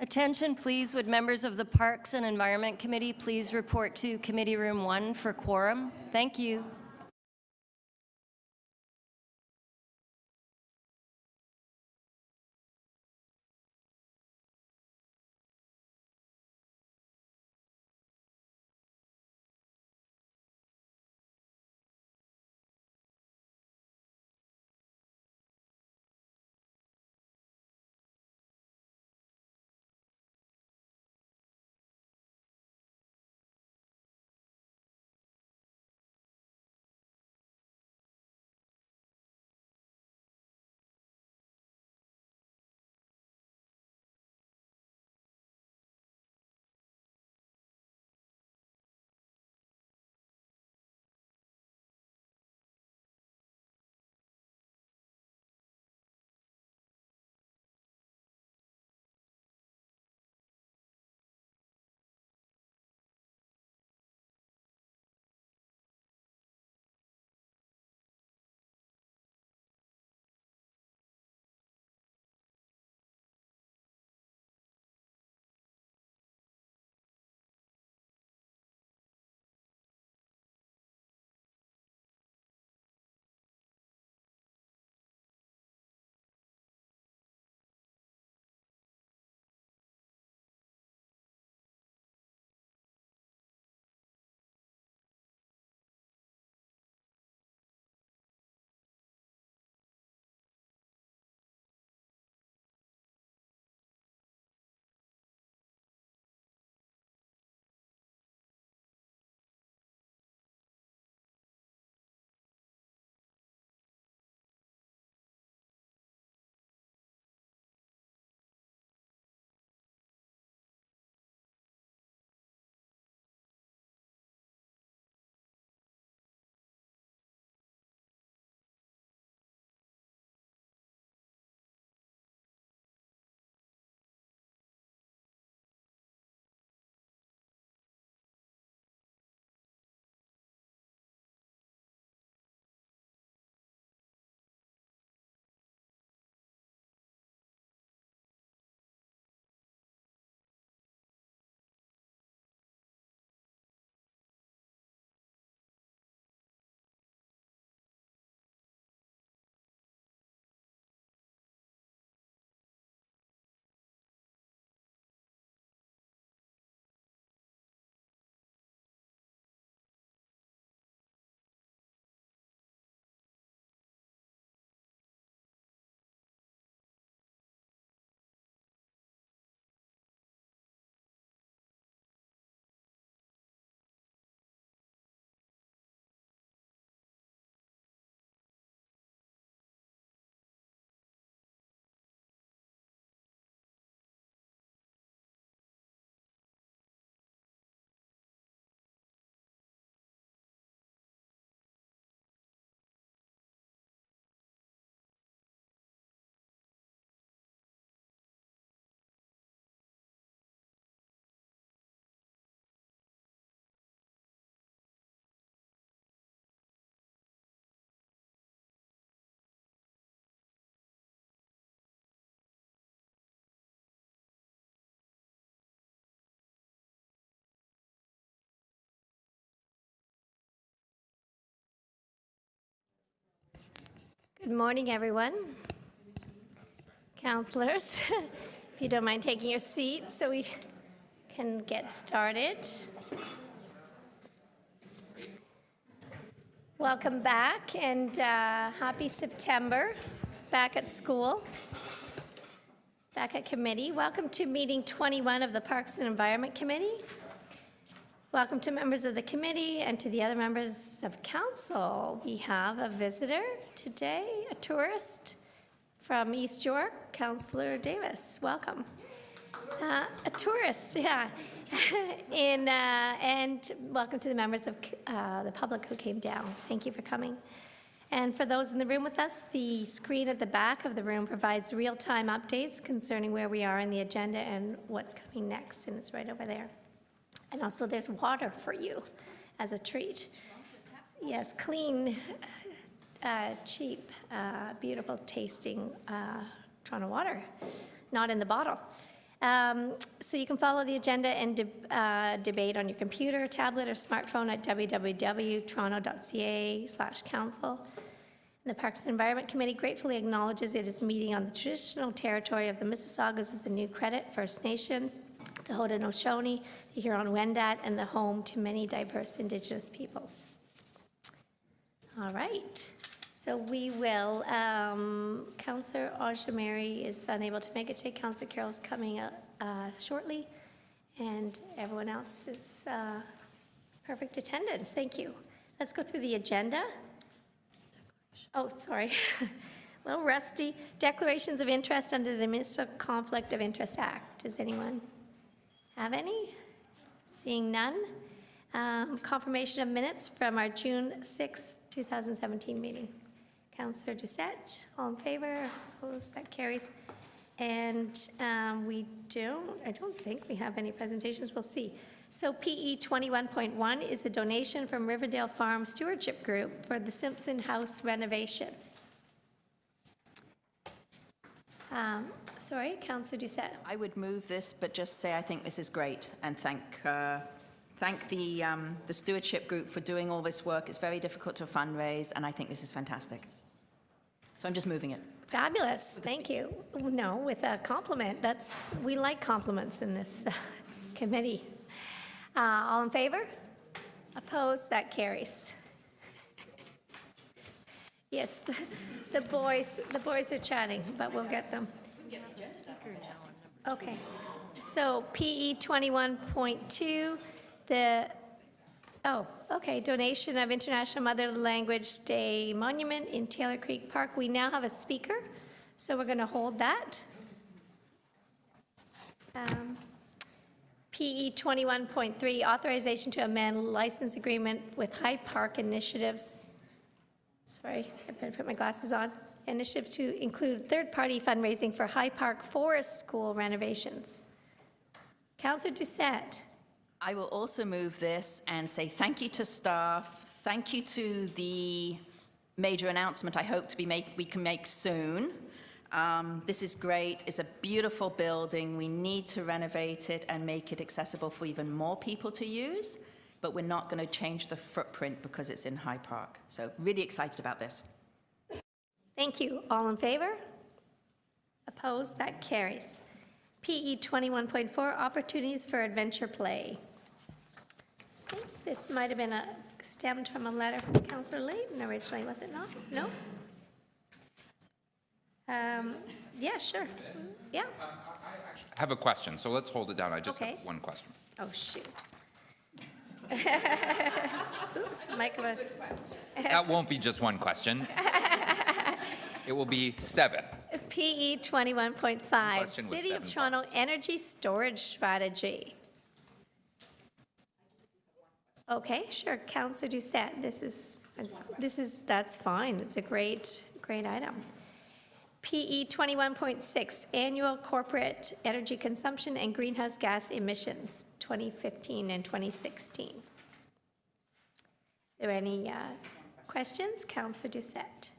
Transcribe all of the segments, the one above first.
Attention, please. Would members of the Parks and Environment Committee please report to Committee Room 1 for quorum? Thank you. Good morning, everyone. Councillors, if you don't mind taking your seat so we can get started. Welcome back and happy September, back at school, back at committee. Welcome to meeting 21 of the Parks and Environment Committee. Welcome to members of the committee and to the other members of council. We have a visitor today, a tourist from East York, Councillor Davis. Welcome. A tourist, yeah. And welcome to the members of the public who came down. Thank you for coming. And for those in the room with us, the screen at the back of the room provides real-time updates concerning where we are in the agenda and what's coming next, and it's right over there. And also there's water for you as a treat. Yes, clean, cheap, beautiful tasting Toronto water, not in the bottle. So you can follow the agenda and debate on your computer, tablet, or smartphone at www.toronto.ca/council. The Parks and Environment Committee gratefully acknowledges it is meeting on the traditional territory of the Mississaugas of the New Credit First Nation, the Haudenosaunee, the Huron-Wendat, and the home to many diverse Indigenous peoples. All right, so we will, Councillor Aja-Mary is unable to make it today. Councillor Carroll's coming up shortly, and everyone else is perfect attendance. Thank you. Let's go through the agenda. Oh, sorry. A little rusty. Declarations of interest under the Municipal Conflict of Interest Act. Does anyone have any? Seeing none. Confirmation of minutes from our June 6, 2017 meeting. Councillor Doucette, all in favor? Opposed? That carries. And I don't think we have any presentations. We'll see. So PE 21.1 is a donation from Riverdale Farm Stewardship Group for the Simpson House renovation. Sorry, Councillor Doucette. I would move this, but just say I think this is great, and thank the stewardship group for doing all this work. It's very difficult to fundraise, and I think this is fantastic. So I'm just moving it. Fabulous, thank you. No, with a compliment. We like compliments in this committee. All in favor? Opposed? That carries. Yes, the boys are chatting, but we'll get them. Okay, so PE 21.2, donation of International Mother Language Day Monument in Taylor Creek Park. We now have a speaker, so we're going to hold that. PE 21.3, authorization to amend license agreement with High Park Initiatives. Sorry, I better put my glasses on. Initiatives to include third-party fundraising for High Park Forest School renovations. Councillor Doucette. I will also move this and say thank you to staff. Thank you to the major announcement I hope we can make soon. This is great. It's a beautiful building. We need to renovate it and make it accessible for even more people to use, but we're not going to change the footprint because it's in High Park. So really excited about this. Thank you. All in favor? Opposed? That carries. PE 21.4, opportunities for adventure play. I think this might have been stemmed from a letter from Councillor Layton originally, was it not? No? Yeah, sure. Yeah. I have a question, so let's hold it down. I just have one question. Oh, shoot. Oops, microphone. That won't be just one question. It will be 7. PE 21.5, Question was City of 7 Toronto parts. Energy Storage Strategy. Okay, sure, Councillor Doucette, that's fine. It's a great item. PE 21.6, Annual Corporate Energy Consumption and Greenhouse Gas Emissions, 2015 and 2016. Are there any questions? Councillor Doucette.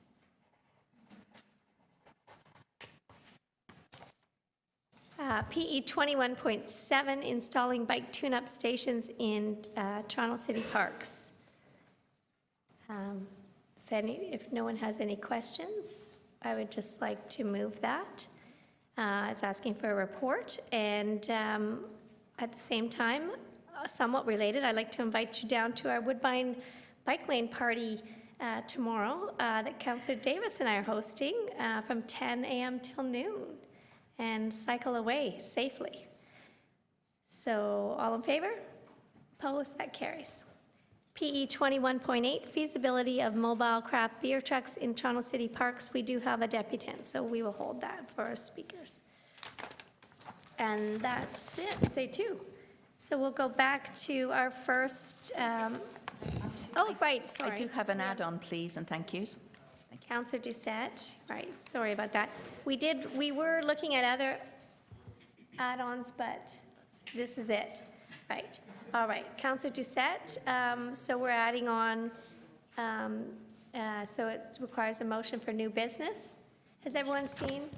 PE 21.7, installing bike tune-up stations in Toronto City Parks. If no one has any questions, I would just like to move that. It's asking for a report, and at the same time, somewhat related, I'd like to invite you down to our Woodbine Bike Lane Party tomorrow that Councillor Davis and I are hosting from 10 a.m. till noon, and cycle away safely. So all in favor? Opposed? That carries. PE 21.8, feasibility of mobile craft beer trucks in Toronto City Parks. We do have a deputant, so we will hold that for our speakers. And that's it, say 2. So we'll go back to our first, oh, right, sorry. I do have an add-on, please, and thank yous. Councillor Doucette, right, sorry about that. We were looking at other add-ons, but this is it. Right, all right, Councillor Doucette, so we're adding on, so it requires a motion for new business. Has everyone seen?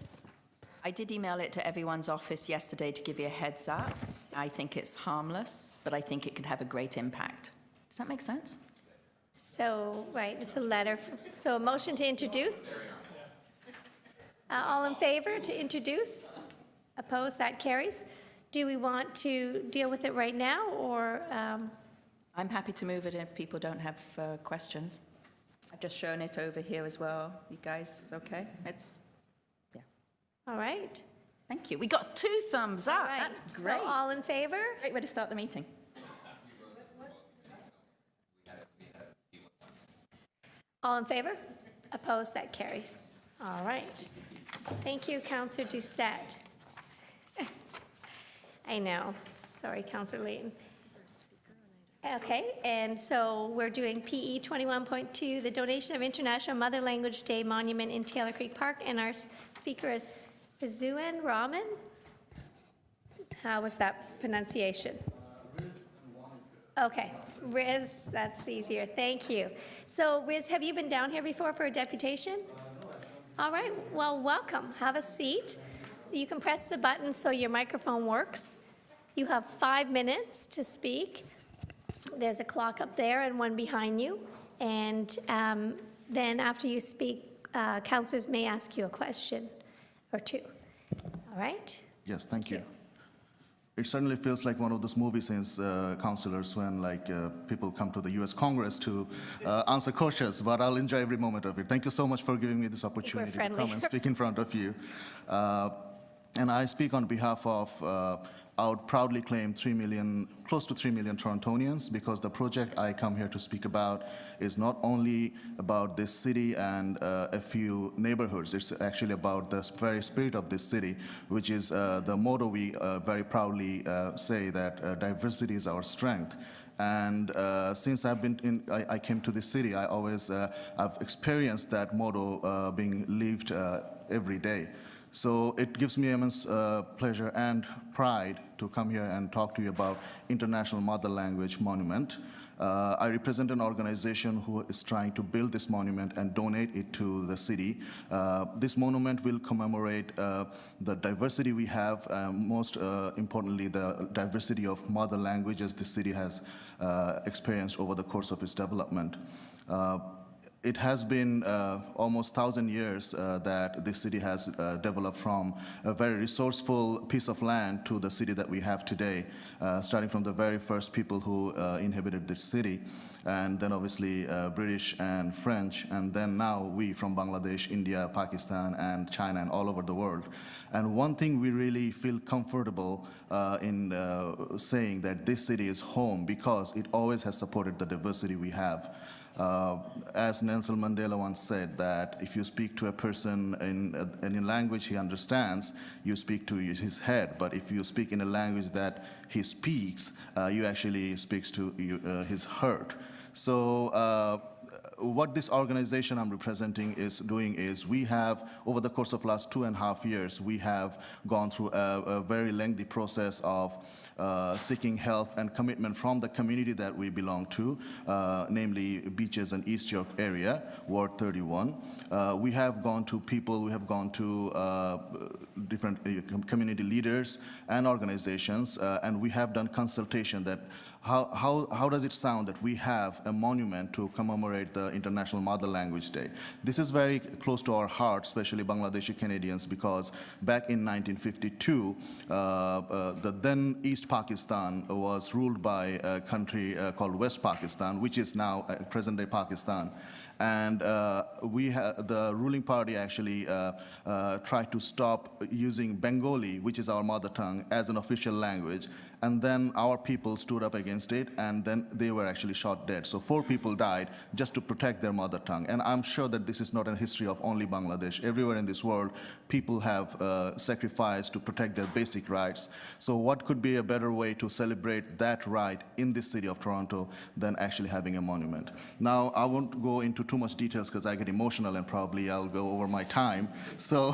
I did email it to everyone's office yesterday to give you a heads up. I think it's harmless, but I think it could have a great impact. Does that make sense? So, right, it's a letter. So a motion to introduce? All in favor to introduce? Opposed? That carries. Do we want to deal with it right now, or? I'm happy to move it if people don't have questions. I've just shown it over here as well. You guys, okay? Yeah. All right. Thank you. We got 2 thumbs up. Right. That's great. So all in favor? Great way to start the meeting. All in favor? Opposed? That carries. All right. Thank you, Councillor Doucette. I know. Sorry, Councillor Layton. Okay, and so we're doing PE 21.2, the donation of International Mother Language Day Monument in Taylor Creek Park, and our speaker is Rizuan Rahman. How was that pronunciation? Okay, Riz, that's easier, thank you. So Riz, have you been down here before for a deputation? All right, well, welcome, have a seat. You can press the button so your microphone works. You have 5 minutes to speak. There's a clock up there and one behind you. And then after you speak, councillors may ask you a question or 2. All right? Yes, thank you. It certainly feels like one of those movie scenes, councillors, when people come to the U.S. Congress to answer questions, but I'll enjoy every moment of it. Thank you so much for giving me this opportunity to come and speak in front of you. And I speak on behalf of I would proudly claim close to 3 million Torontonians, because the project I come here to speak about is not only about this city and a few neighborhoods. It's actually about the very spirit of this city, which is the motto we very proudly say, that diversity is our strength. And since I came to this city, I've experienced that motto being lived every day. So it gives me immense pleasure and pride to come here and talk to you about International Mother Language Monument. I represent an organization who is trying to build this monument and donate it to the city. This monument will commemorate the diversity we have, most importantly, the diversity of mother languages the city has experienced over the course of its development. It has been almost 1,000 years that this city has developed from a very resourceful piece of land to the city that we have today, starting from the very first people who inhabited this city, and then obviously British and French, and then now we from Bangladesh, India, Pakistan, and China, and all over the world. And one thing we really feel comfortable in saying that this city is home, because it always has supported the diversity we have. As Nelson Mandela once said, that if you speak to a person in a language he understands, you speak to his head. But if you speak in a language that he speaks, you actually speak to his heart. So what this organization I'm representing is doing is, we have, over the course of last 2.5 years, we have gone through a very lengthy process of seeking help and commitment from the community that we belong to, namely Beaches and East York area, Ward 31. We have gone to people, we have gone to different community leaders and organizations, and we have done consultation that how does it sound that we have a monument to commemorate the International Mother Language Day? This is very close to our heart, especially Bangladeshi Canadians, because back in 1952, the then East Pakistan was ruled by a country called West Pakistan, which is now present-day Pakistan. And the ruling party actually tried to stop using Bengali, which is our mother tongue, as an official language. And then our people stood up against it, and then they were actually shot dead. So 4 people died just to protect their mother tongue. And I'm sure that this is not a history of only Bangladesh. Everywhere in this world, people have sacrificed to protect their basic rights. So what could be a better way to celebrate that right in this city of Toronto than actually having a monument? Now, I won't go into too much details because I get emotional and probably I'll go over my time. So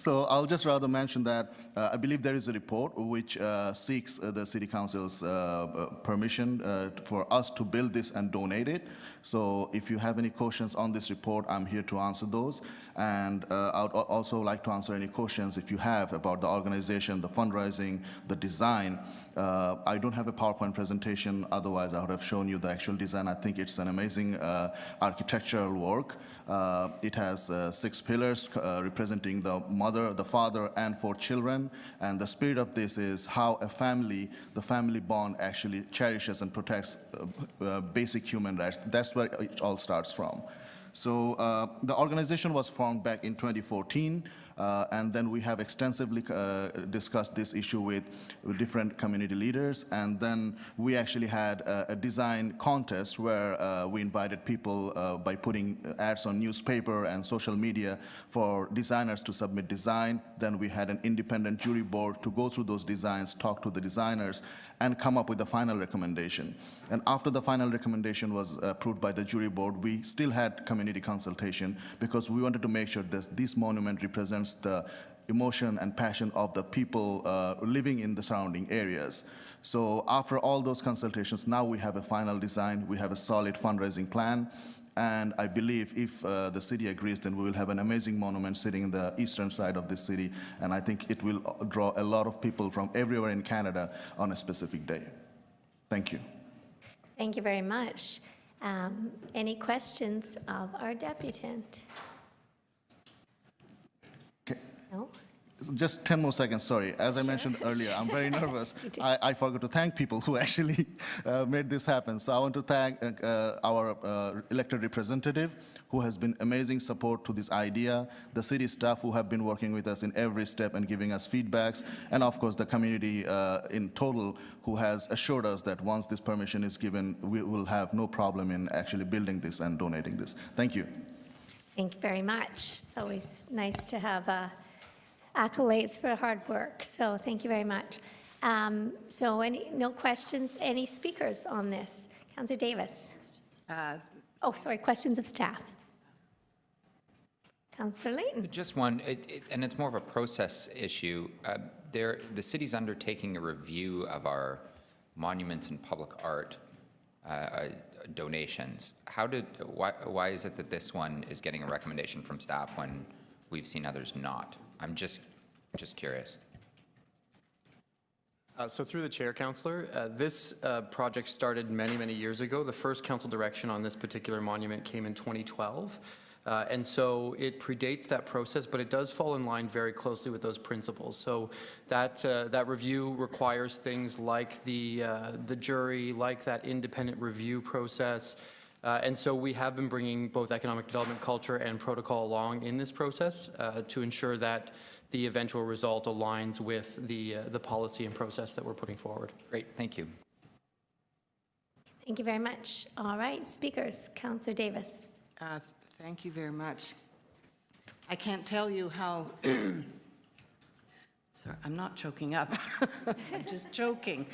I'll just rather mention that I believe there is a report which seeks the City Council's permission for us to build this and donate it. So if you have any questions on this report, I'm here to answer those. And I would also like to answer any questions if you have about the organization, the fundraising, the design. I don't have a PowerPoint presentation, otherwise I would have shown you the actual design. I think it's an amazing architectural work. It has 6 pillars representing the mother, the father, and 4 children. And the spirit of this is how a family, the family bond actually cherishes and protects basic human rights. That's where it all starts from. So the organization was formed back in 2014, and then we have extensively discussed this issue with different community leaders, and then we actually had a design contest where we invited people by putting ads on newspaper and social media for designers to submit design. Then we had an independent jury board to go through those designs, talk to the designers, and come up with the final recommendation. And after the final recommendation was approved by the jury board, we still had community consultation because we wanted to make sure that this monument represents the emotion and passion of the people living in the surrounding areas. So after all those consultations, now we have a final design, we have a solid fundraising plan, and I believe if the city agrees, then we will have an amazing monument sitting in the eastern side of the city, and I think it will draw a lot of people from everywhere in Canada on a specific day. Thank you. Thank you very much. Any questions of our deputant? Okay. No? Just 10 more seconds, sorry. As I mentioned earlier, I'm very nervous. I forgot to thank people who actually made this happen. So I want to thank our elected representative who has been amazing support to this idea, the city staff who have been working with us in every step and giving us feedbacks, and of course the community in total who has assured us that once this permission is given, we will have no problem in actually building this and donating this. Thank you. Thank you very much. It's always nice to have accolades for hard work, so thank you very much. So no questions, any speakers on this? Councillor Davis? Oh, sorry, questions of staff. Councillor Layton? Just one, and it's more of a process issue. The city's undertaking a review of our monuments and public art donations. Why is it that this one is getting a recommendation from staff when we've seen others not? I'm just curious. So through the chair, Councillor, this project started many, many years ago. The first council direction on this particular monument came in 2012. And so it predates that process, but it does fall in line very closely with those principles. So that review requires things like the jury, like that independent review process. And so we have been bringing both economic development, culture, and protocol along in this process to ensure that the eventual result aligns with the policy and process that we're putting forward. Great, thank you. Thank you very much. All right, speakers. Councillor Davis. Thank you very much. I can't tell you how, sorry, I'm not choking up, I'm just joking.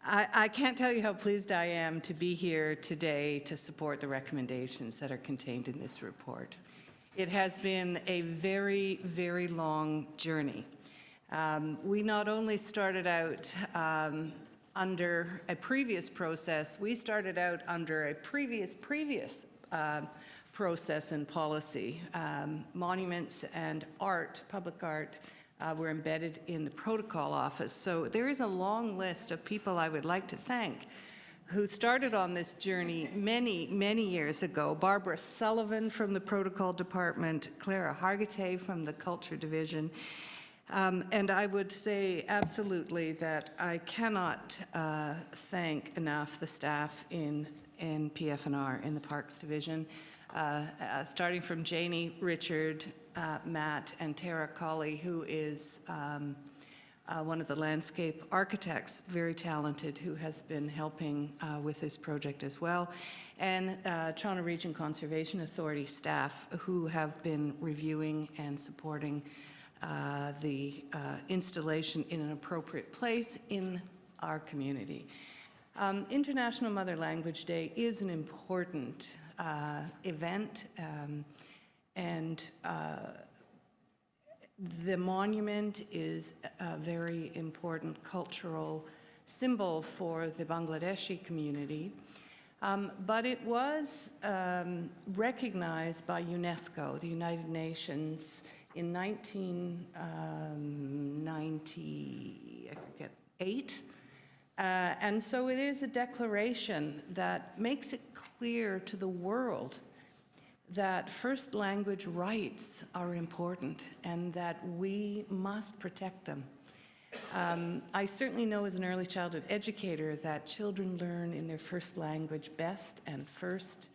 I can't tell you how pleased I am to be here today to support the recommendations that are contained in this report. It has been a very, very long journey. We not only started out under a previous process, we started out under a previous process and policy. Monuments and art, public art, were embedded in the protocol office. So there is a long list of people I would like to thank who started on this journey many, many years ago. Barbara Sullivan from the protocol department, Clara Hargitay from the culture division. And I would say absolutely that I cannot thank enough the staff in PFNR, in the Parks Division, starting from Janie, Richard, Matt, and Tara Colley, who is one of the landscape architects, very talented, who has been helping with this project as well, and Toronto Region Conservation Authority staff who have been reviewing and supporting the installation in an appropriate place in our community. International Mother Language Day is an important event, and the monument is a very important cultural symbol for the Bangladeshi community. But it was recognized by UNESCO, the United Nations, in 1990, I forget, 8. And so it is a declaration that makes it clear to the world that first language rights are important and that we must protect them. I certainly know as an early childhood educator that children learn in their first language best and first,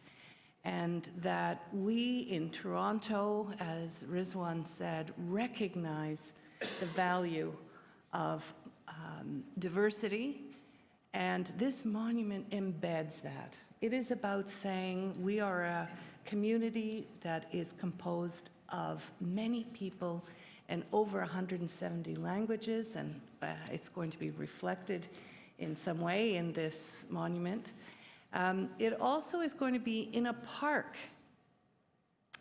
and that we in Toronto, as Rizwan said, recognize the value of diversity, and this monument embeds that. It is about saying we are a community that is composed of many people and over 170 languages, and it's going to be reflected in some way in this monument. It also is going to be in a park,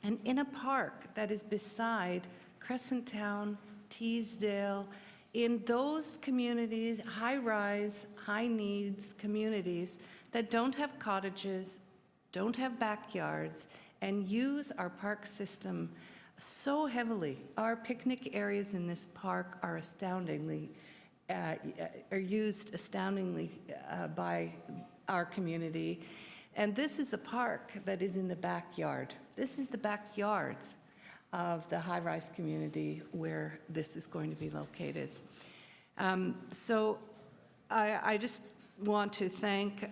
and in a park that is beside Crescent Town, Teesdale, in those communities, high-rise, high-needs communities that don't have cottages, don't have backyards, and use our park system so heavily. Our picnic areas in this park are used astoundingly by our community. And this is a park that is in the backyard. This is the backyards of the high-rise community where this is going to be located. So I just want to thank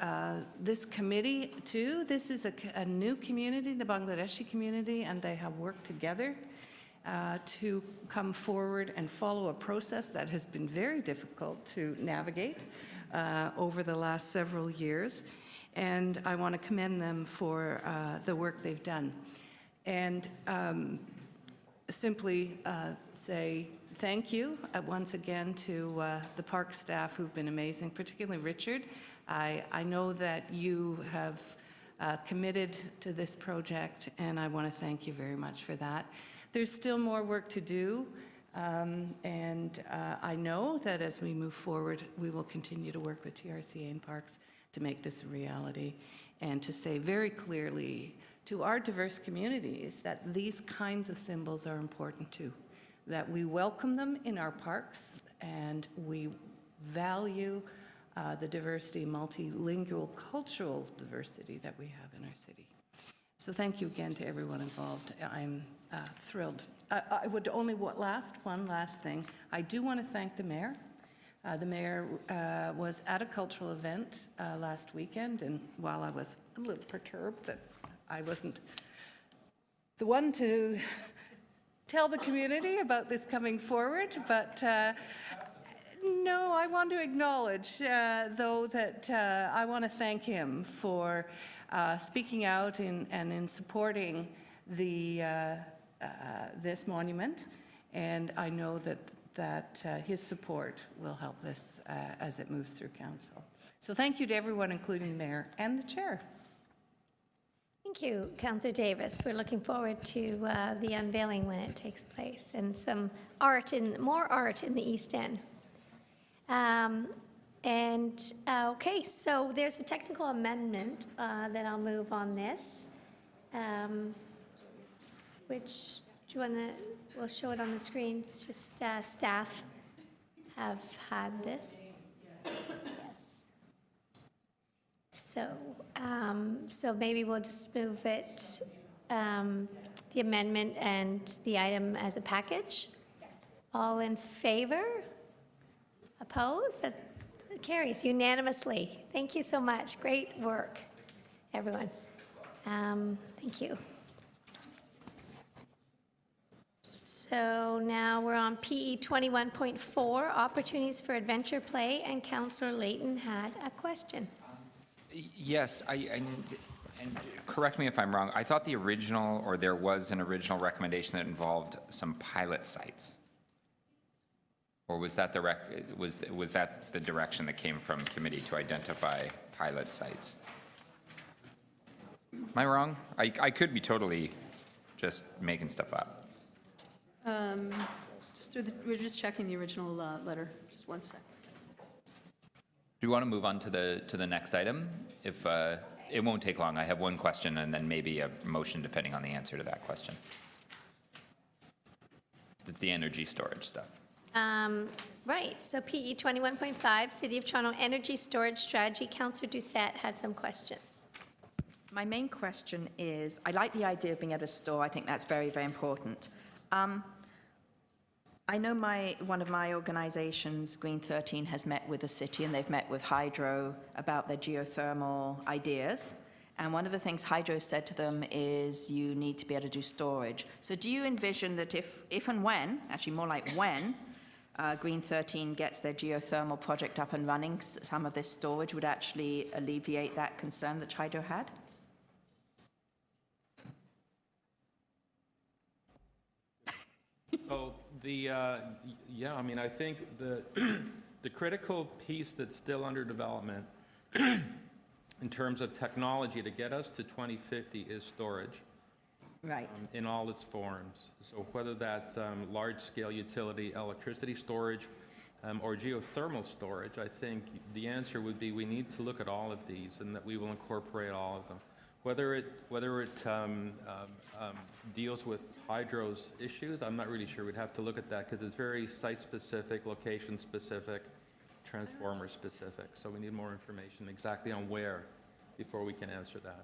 this committee too. This is a new community, the Bangladeshi community, and they have worked together to come forward and follow a process that has been very difficult to navigate over the last several years. And I want to commend them for the work they've done. And simply say thank you once again to the park staff who've been amazing, particularly Richard. I know that you have committed to this project, and I want to thank you very much for that. There's still more work to do, and I know that as we move forward, we will continue to work with TRCA and Parks to make this a reality and to say very clearly to our diverse communities that these kinds of symbols are important too, that we welcome them in our parks and we value the diversity, multilingual cultural diversity that we have in our city. So thank you again to everyone involved. I'm thrilled. I would only, one last thing. I do want to thank the mayor. The mayor was at a cultural event last weekend, and while I was a little perturbed that I wasn't the one to tell the community about this coming forward, but no, I want to acknowledge, though, that I want to thank him for speaking out and in supporting this monument, and I know that his support will help this as it moves through council. So thank you to everyone, including the mayor and the chair. Thank you, Councillor Davis. We're looking forward to the unveiling when it takes place, and some more art in the East End. Okay, so there's a technical amendment that I'll move on this, which, do you want to, we'll show it on the screens, just staff have had this. Yes. So maybe we'll just move it, the amendment and the item as a package. All in favor? Opposed? That carries unanimously. Thank you so much. Great work, everyone. Thank you. So now we're on PE 21.4, Opportunities for Adventure Play, and Councillor Layton had a question. Yes, and correct me if I'm wrong, I thought the original, or there was an original recommendation that involved some pilot sites. Or was that was that the direction that came from committee to identify pilot sites? Am I wrong? I could be totally just making stuff up. We're just checking the original letter. Just one sec. Do you want to move on to the next item? If it won't take long. I have one question and then maybe a motion depending on the answer to that question. It's the energy storage stuff. Right, so PE 21.5, City of Toronto Energy Storage Strategy. Councillor Doucette had some questions. My main question is, I like the idea of being able to store. I think that's very, very important. I know one of my organizations, Green 13, has met with the city, and they've met with Hydro about their geothermal ideas. And one of the things Hydro said to them is you need to be able to do storage. So do you envision that if and when, actually more like when, Green 13 gets their geothermal project up and running, some of this storage would actually alleviate that concern that Hydro had? So yeah, I mean, I think the critical piece that's still under development in terms of technology to get us to 2050 is storage. Right. In all its forms. So whether that's large-scale utility electricity storage or geothermal storage, I think the answer would be we need to look at all of these and that we will incorporate all of them. Whether it deals with Hydro's issues, I'm not really sure. We'd have to look at that because it's very site-specific, location-specific, transformer-specific. So we need more information exactly on where before we can answer that.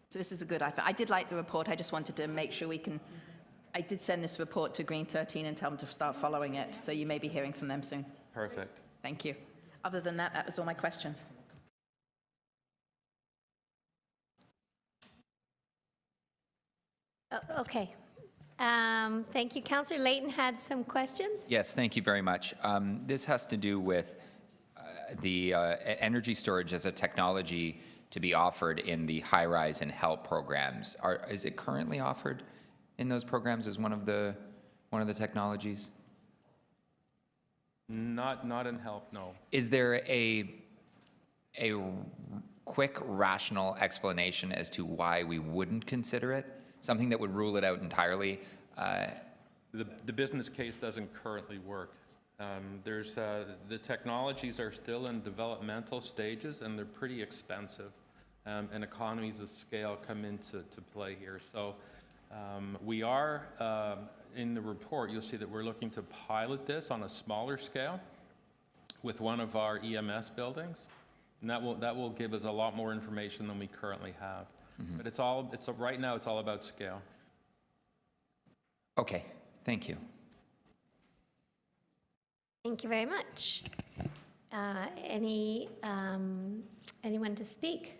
So this is a good idea. I did like the report. I just wanted to make sure we can. I did send this report to Green 13 and tell them to start following it. So you may be hearing from them soon. Perfect. Thank you. Other than that, that was all my questions. Okay. Thank you. Councillor Layton had some questions. Yes, thank you very much. This has to do with the energy storage as a technology to be offered in the high-rise and HELP programs. Is it currently offered in those programs as one of the technologies? Not in HELP, no. Is there a quick, rational explanation as to why we wouldn't consider it? Something that would rule it out entirely? The business case doesn't currently work. The technologies are still in developmental stages and they're pretty expensive, and economies of scale come into play here. So we are, in the report, you'll see that we're looking to pilot this on a smaller scale with one of our EMS buildings, and that will give us a lot more information than we currently have. Mm-hmm. But right now it's all about scale. Okay, thank you. Thank you very much. Anyone to speak?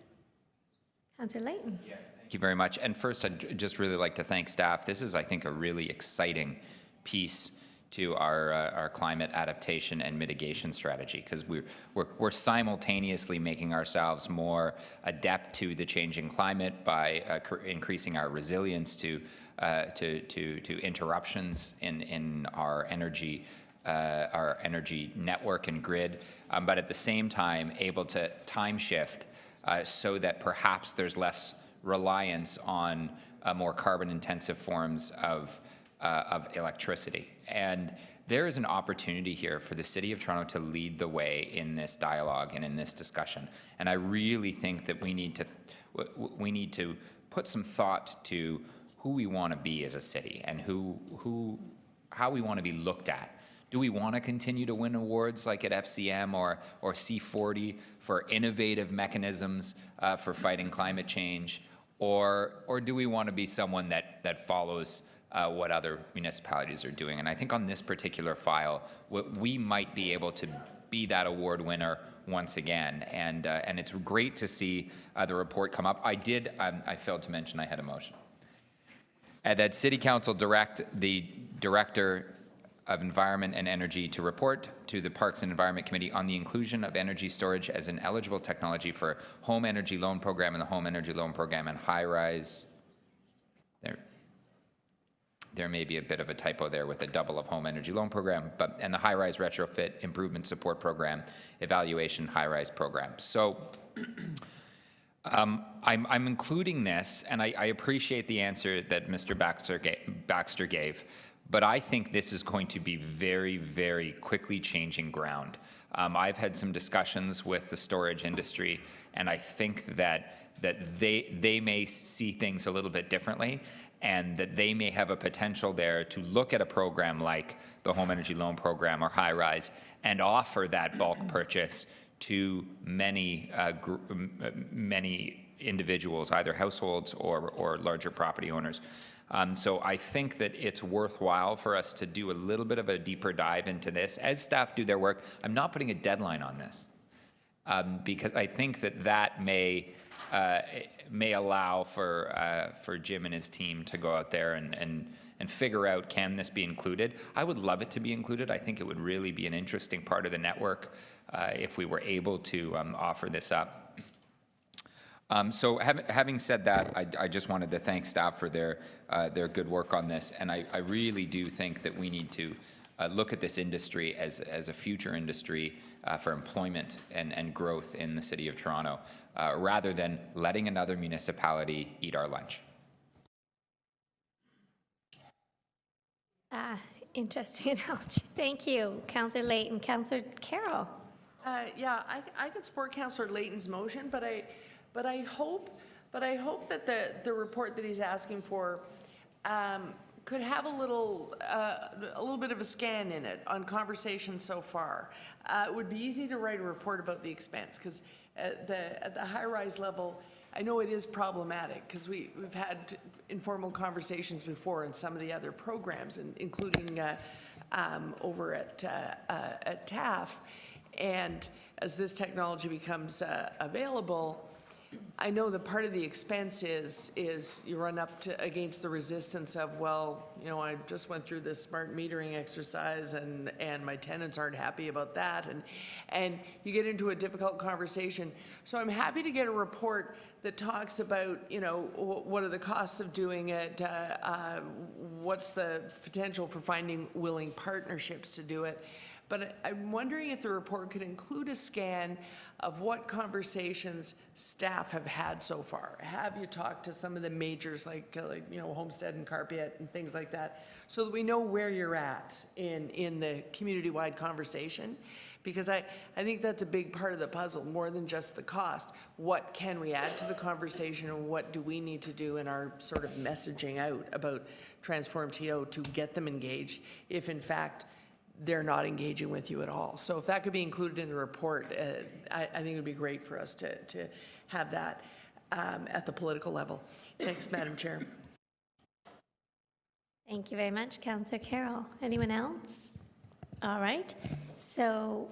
Councillor Layton. Yes, thank you very much. And first, I'd just really like to thank staff. This is, I think, a really exciting piece to our climate adaptation and mitigation strategy, because we're simultaneously making ourselves more adept to the changing climate by increasing our resilience to interruptions in our energy network and grid, but at the same time able to time shift so that perhaps there's less reliance on more carbon-intensive forms of electricity. And there is an opportunity here for the City of Toronto to lead the way in this dialogue and in this discussion. And I really think that we need to put some thought to who we want to be as a city and how we want to be looked at. Do we want to continue to win awards like at FCM or C40 for innovative mechanisms for fighting climate change? Or do we want to be someone that follows what other municipalities are doing? And I think on this particular file, we might be able to be that award winner once again. And it's great to see the report come up. I failed to mention I had a motion. That City Council direct the Director of Environment and Energy to report to the Parks and Environment Committee on the inclusion of energy storage as an eligible technology for Home Energy Loan Program and the Home Energy Loan Program and high-rise. There may be a bit of a typo there with the double of Home Energy Loan Program, and the high-rise retrofit improvement support program, evaluation high-rise program. So I'm including this, and I appreciate the answer that Mr. Baxter gave, But I think this is going to be very, very quickly changing ground. I've had some discussions with the storage industry, and I think that they may see things a little bit differently, and that they may have a potential there to look at a program like the Home Energy Loan Program or High Rise and offer that bulk purchase to many individuals, either households or larger property owners. So I think that it's worthwhile for us to do a little bit of a deeper dive into this as staff do their work. I'm not putting a deadline on this because I think that may allow for Jim and his team to go out there and figure out, can this be included? I would love it to be included. I think it would really be an interesting part of the network if we were able to offer this up. So having said that, I just wanted to thank staff for their good work on this, and I really do think that we need to look at this industry as a future industry for employment and growth in the City of Toronto, rather than letting another municipality eat our lunch. Interesting analogy. Thank you, Councillor Layton. Councillor Carroll. Yeah, I could support Councillor Layton's motion, but I hope that the report that he's asking for could have a little bit of a scan in it on conversations so far. It would be easy to write a report about the expense, because at the high-rise level, I know it is problematic, because we've had informal conversations before in some of the other programs, including over at TAF. And as this technology becomes available, I know that part of the expense is you run up against the resistance of, well, you know, I just went through this smart metering exercise and my tenants aren't happy about that, and you get into a difficult conversation. So I'm happy to get a report that talks about, you know, what are the costs of doing it, what's the potential for finding willing partnerships to do it. But I'm wondering if the report could include a scan of what conversations staff have had so far. Have you talked to some of the majors like you know, Homestead and Carpet and things like that, so that we know where you're at in the community-wide conversation? Because I think that's a big part of the puzzle, more than just the cost. What can we add to the conversation, and what do we need to do in our sort of messaging out about Transform TO to get them engaged, if in fact they're not engaging with you at all? So if that could be included in the report, I think it would be great for us to have that at the political level. Thanks, Madam Chair. Thank you very much, Councillor Carroll. Anyone else? All right. So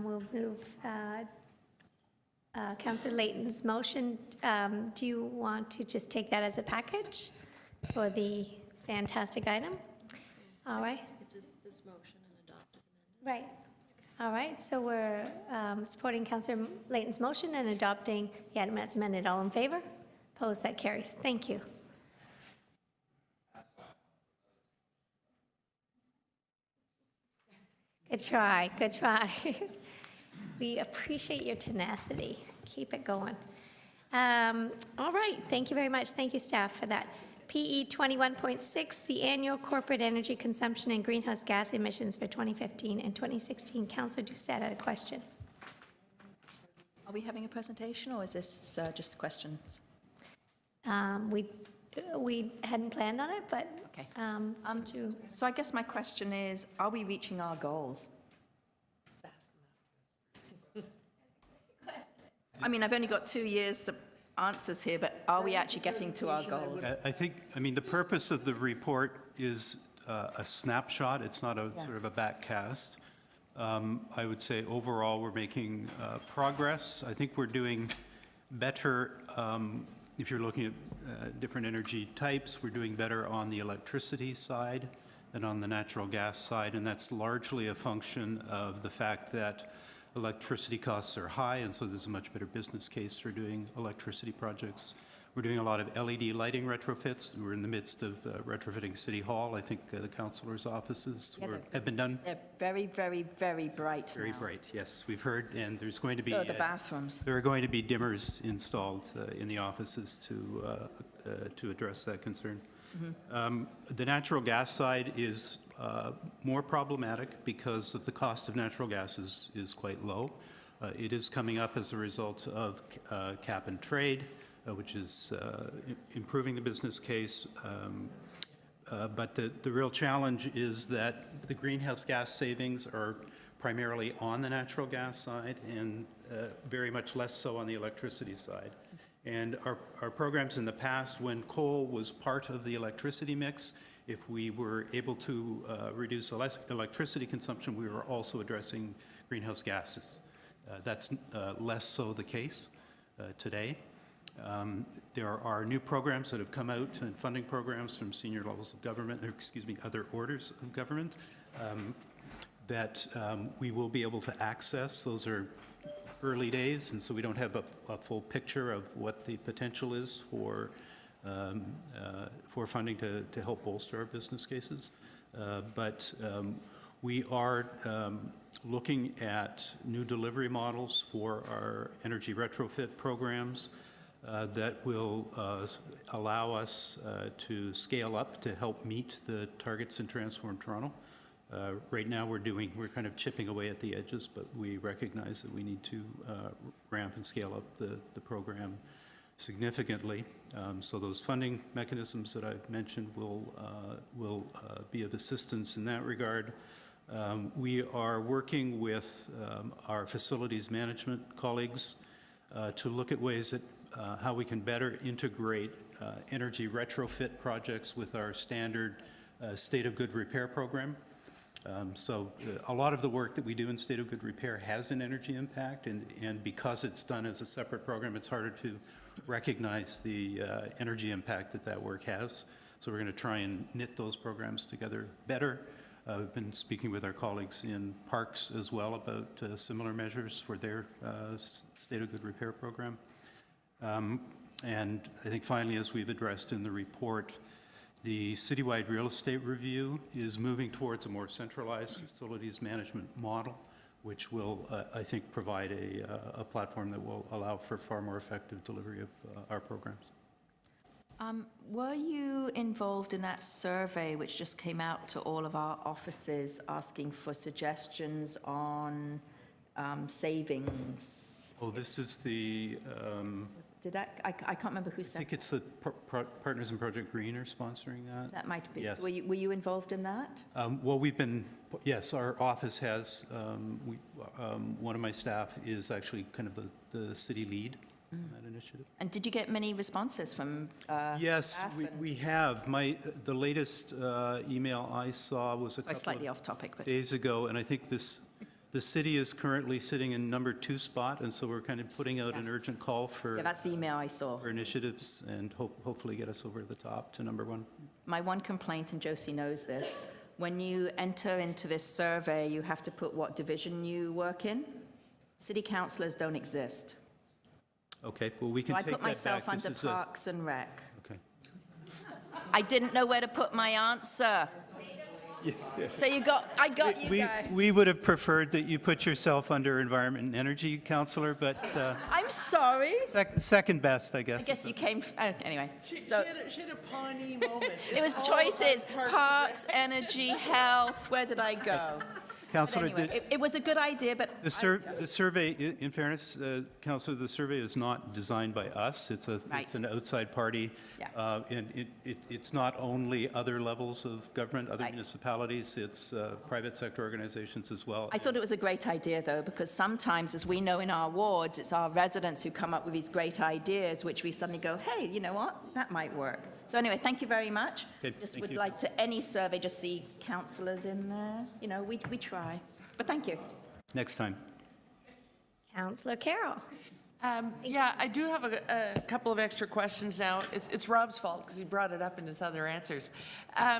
we'll move Councillor Layton's motion. Do you want to just take that as a package for the fantastic item? All right. It's just this motion and adopt as amended. Right. All right. So we're supporting Councillor Layton's motion and adopting the item as amended. All in favor? Opposed? That carries. Thank you. Good try. Good try. We appreciate your tenacity. Keep it going. All right. Thank you very much. Thank you, staff, for that. PE 21.6, the annual corporate energy consumption and greenhouse gas emissions for 2015 and 2016. Councillor Doucette had a question. Are we having a presentation, or is this just questions? We hadn't planned on it, but Okay. to So I guess my question is, are we reaching our goals? I mean, I've only got 2 years of answers here, but are we actually getting to our goals? I mean, the purpose of the report is a snapshot. It's not a sort of a back cast. I would say overall we're making progress. I think we're doing better. If you're looking at different energy types, we're doing better on the electricity side than on the natural gas side, and that's largely a function of the fact that electricity costs are high, and so there's a much better business case for doing electricity projects. We're doing a lot of LED lighting retrofits. We're in the midst of retrofitting City Hall. I think the councillors' offices have been done. They're very, very, very bright Very now. bright, yes, we've heard, and there's going to be... So are the bathrooms. There are going to be dimmers installed in the offices to address that concern. The natural gas side is more problematic because of the cost of natural gas is quite low. It is coming up as a result of cap and trade, which is improving the business case. But the real challenge is that the greenhouse gas savings are primarily on the natural gas side and very much less so on the electricity side. And our programs in the past, when coal was part of the electricity mix, if we were able to reduce electricity consumption, we were also addressing greenhouse gases. That's less so the case today. There are new programs that have come out and funding programs from senior levels of government, or excuse me, other orders of government that we will be able to access. Those are early days, and so we don't have a full picture of what the potential is for funding to help bolster our business cases. But we are looking at new delivery models for our energy retrofit programs that will allow us to scale up to help meet the targets in Transform Toronto. Right now we're kind of chipping away at the edges, but we recognize that we need to ramp and scale up the program significantly. So those funding mechanisms that I've mentioned will be of assistance in that regard. We are working with our facilities management colleagues to look at ways that how we can better integrate energy retrofit projects with our standard State of Good Repair program. So a lot of the work that we do in State of Good Repair has an energy impact, and because it's done as a separate program, it's harder to recognize the energy impact that work has. So we're going to try and knit those programs together better. We've been speaking with our colleagues in parks as well about similar measures for their State of Good Repair program. And I think finally, as we've addressed in the report, the citywide real estate review is moving towards a more centralized facilities management model, which will, I think, provide a platform that will allow for far more effective delivery of our programs. Were you involved in that survey which just came out to all of our offices asking for suggestions on savings? Oh, this is the, Did that, I can't remember who I said think it's the Partners in Project Green are sponsoring that. that. Might be. Yes. So were you involved in that? Well, yes, our office has, one of my staff is actually kind of the city lead on that initiative. And did you get many responses from Yes, staff and- we have. The latest email I saw was a Sorry, couple slightly of off topic, but days ago, and I think the city is currently sitting in number 2 spot, and so we're kind of putting out an urgent call for yeah, that's the email I saw. initiatives and hopefully get us over the top to number 1. My one complaint, and Josie knows this, when you enter into this survey, you have to put what division you work in. City councillors don't exist. Okay, well, we So can I take put that myself back. This under is a- Parks and Rec. Okay. I didn't know where to put my answer. So I got you guys. We would have preferred that you put yourself under Environment and Energy, Councillor, but I'm sorry. second best, I I guess. guess you came, anyway. She So had a Pawnee moment. it was It's all about choices, Parks and parks, energy, health, where did I go? But Councillor, anyway, it was a good idea, but the survey, in fairness, Councillor, the survey is not designed by us. It's Right. an outside party. Yeah. And it's not only other levels of government, other Right. municipalities, it's private sector organizations as well. I thought it was a great idea, though, because sometimes, as we know in our wards, it's our residents who come up with these great ideas, which we suddenly go, hey, you know what, that might work. So anyway, thank you very much. Okay, Just thank would you. like to, any survey, just see councillors in there. You know, we try. But thank you. Next time. Councillor Carroll. Yeah, I do have a couple of extra questions now. It's Rob's fault because he brought it up in his other answers. I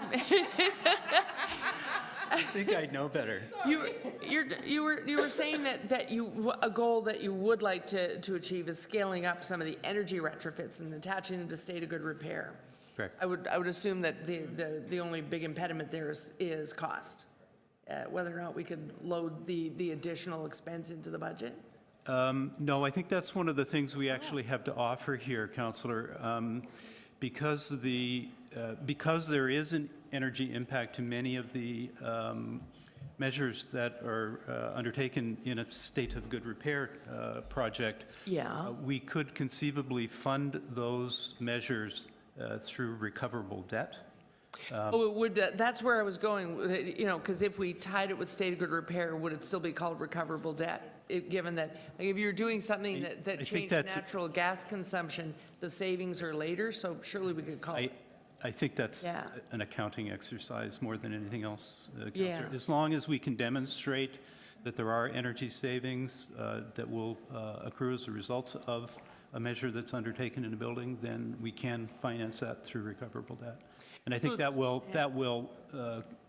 think I know better. You were saying that a goal that you would like to achieve is scaling up some of the energy retrofits and attaching them to State of Good Repair. Correct. I would assume that the only big impediment there is cost. Whether or not we could load the additional expense into the budget. No, I think that's one of the things we actually have to offer here, Councillor. Because the because there is an energy impact to many of the measures that are undertaken in a state of good repair project, Yeah. we could conceivably fund those measures through recoverable debt. Oh, it would, that's where I was going, you know, because if we tied it with state of good repair, would it still be called recoverable debt? Given that, like, if you're doing something that think changed that's- natural gas consumption, the savings are later, so surely we could call it. I think that's Yeah. an accounting exercise more than anything else, Councillor. Yeah. As long as we can demonstrate that there are energy savings that will accrue as a result of a measure that's undertaken in a building, then we can finance that through recoverable debt. And I think that will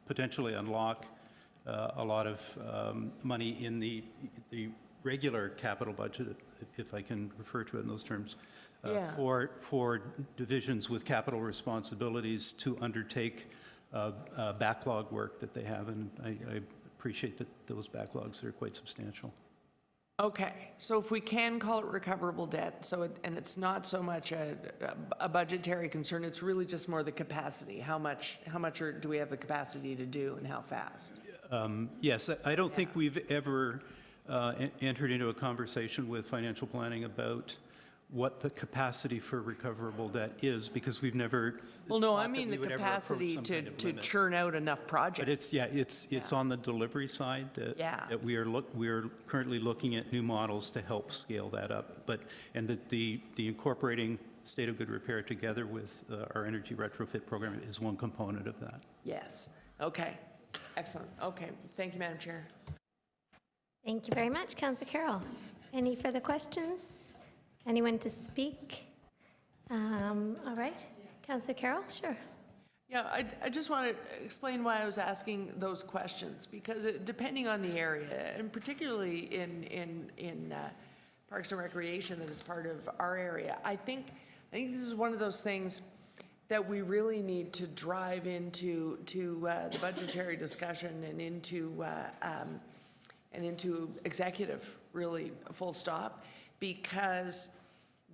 potentially unlock a lot of money in the regular capital budget, if I can refer to it in those terms, Yeah. for divisions with capital responsibilities to undertake backlog work that they have. And I appreciate that those backlogs are quite substantial. Okay, so if we can call it recoverable debt, and it's not so much a budgetary concern, it's really just more the capacity. How much do we have the capacity to do and how fast? Yes, I don't think we've ever entered into a conversation with financial planning about what the capacity for recoverable debt is, because we've never. Well, no, I thought that mean we the would ever approach capacity some kind of to limit. churn out enough projects. But it's on the delivery side that Yeah. that we are currently looking at new models to help scale that up. And the incorporating state of good repair together with our energy retrofit program is one component of that. Yes, okay, excellent, okay, thank you, Madam Chair. Thank you very much, Councillor Carroll. Any further questions? Anyone to speak? All right, Councillor Carroll, sure. Yeah, I just want to explain why I was asking those questions, because depending on the area, and particularly in Parks and Recreation that is part of our area, I think this is one of those things that we really need to drive into the budgetary discussion and into executive, really, full stop, because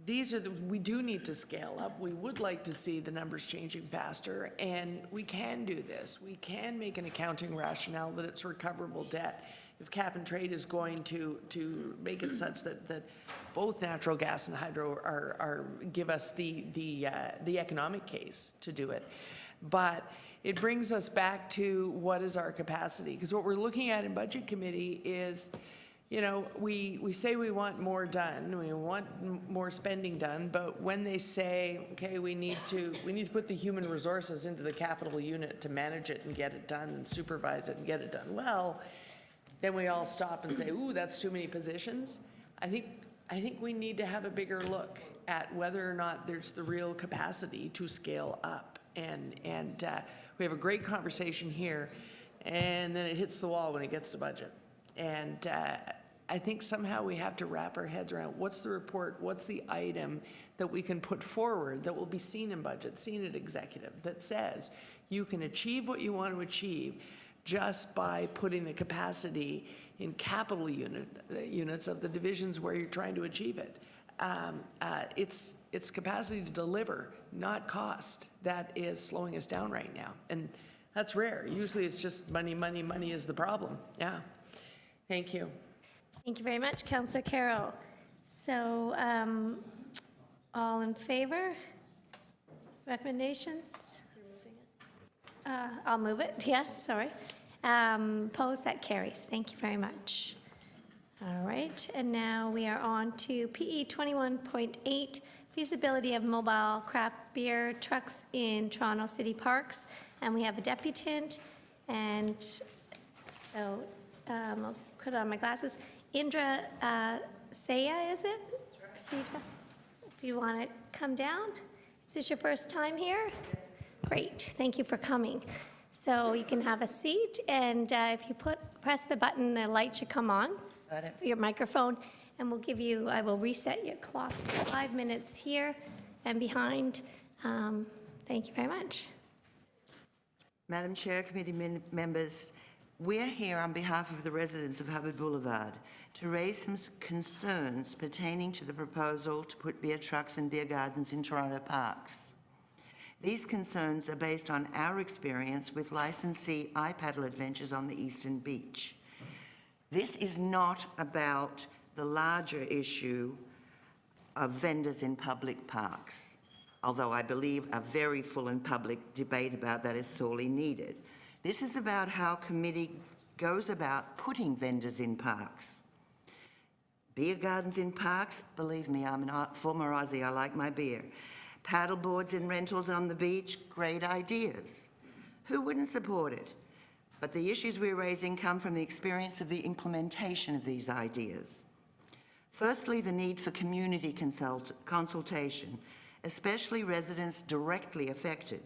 we do need to scale up. We would like to see the numbers changing faster, and we can do this. We can make an accounting rationale that it's recoverable debt. If cap and trade is going to make it such that both natural gas and hydro give us the economic case to do it. But it brings us back to what is our capacity, because what we're looking at in Budget Committee is, you know, we say we want more done, we want more spending done, but when they say, okay, we need to put the human resources into the capital unit to manage it and get it done and supervise it and get it done well, then we all stop and say, ooh, that's too many positions. I think we need to have a bigger look at whether or not there's the real capacity to scale up. And we have a great conversation here, and then it hits the wall when it gets to budget. And I think somehow we have to wrap our heads around what's the report, what's the item that we can put forward that will be seen in budget, seen at executive, that says you can achieve what you want to achieve just by putting the capacity in capital units of the divisions where you're trying to achieve it. It's capacity to deliver, not cost, that is slowing us down right now. And that's rare. Usually it's just money, money, money is the problem. Yeah. Thank you. Thank you very much, Councillor Carroll. So, all in favor? Recommendations? I'll move it, yes, sorry. Opposed, that carries. Thank you very much. All right, and now we are on to PE 21.8, feasibility of mobile craft beer trucks in Toronto City Parks. And we have a deputant, and so I'll put on my glasses. Indra Saya, is it? Sita, if you want to come down. Is this your first time here? Great, thank you for coming. So you can have a seat, and if you press the button, the light should come on. Got it. Your microphone, and we'll give you, I will reset your clock for 5 minutes here and behind. Thank you very much. Madam Chair, committee members, we're here on behalf of the residents of Hubbard Boulevard to raise some concerns pertaining to the proposal to put beer trucks and beer gardens in Toronto parks. These concerns are based on our experience with licensee iPaddle adventures on the Eastern Beach. This is not about the larger issue of vendors in public parks, although I believe a very full and public debate about that is sorely needed. This is about how committee goes about putting vendors in parks. Beer gardens in parks, believe me, I'm a former Aussie, I like my beer. Paddle boards and rentals on the beach, great ideas. Who wouldn't support it? But the issues we're raising come from the experience of the implementation of these ideas. Firstly, the need for community consultation, especially residents directly affected.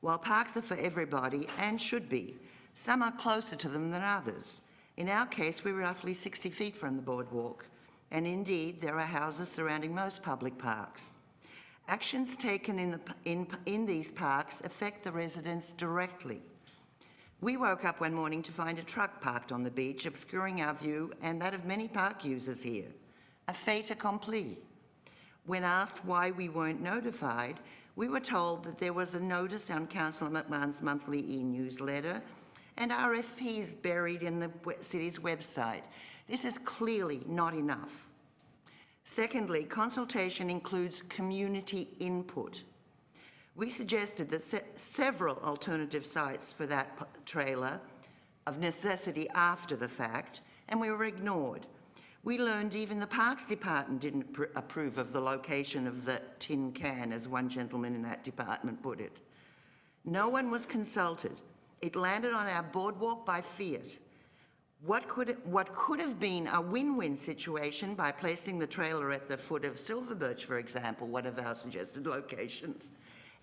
While parks are for everybody, and should be, some are closer to them than others. In our case, we're roughly 60 feet from the boardwalk, and indeed, there are houses surrounding most public parks. Actions taken in these parks affect the residents directly. We woke up one morning to find a truck parked on the beach, obscuring our view and that of many park users here. A fait accompli. When asked why we weren't notified, we were told that there was a notice on Councillor McMahon's monthly e-newsletter and RFPs buried in the city's website. This is clearly not enough. Secondly, consultation includes community input. We suggested that several alternative sites for that trailer, of necessity after the fact, and we were ignored. We learned even the Parks Department didn't approve of the location of the tin can, as one gentleman in that department put it. No one was consulted. It landed on our boardwalk by fiat. What could have been a win-win situation by placing the trailer at the foot of Silver Birch, for example, one of our suggested locations,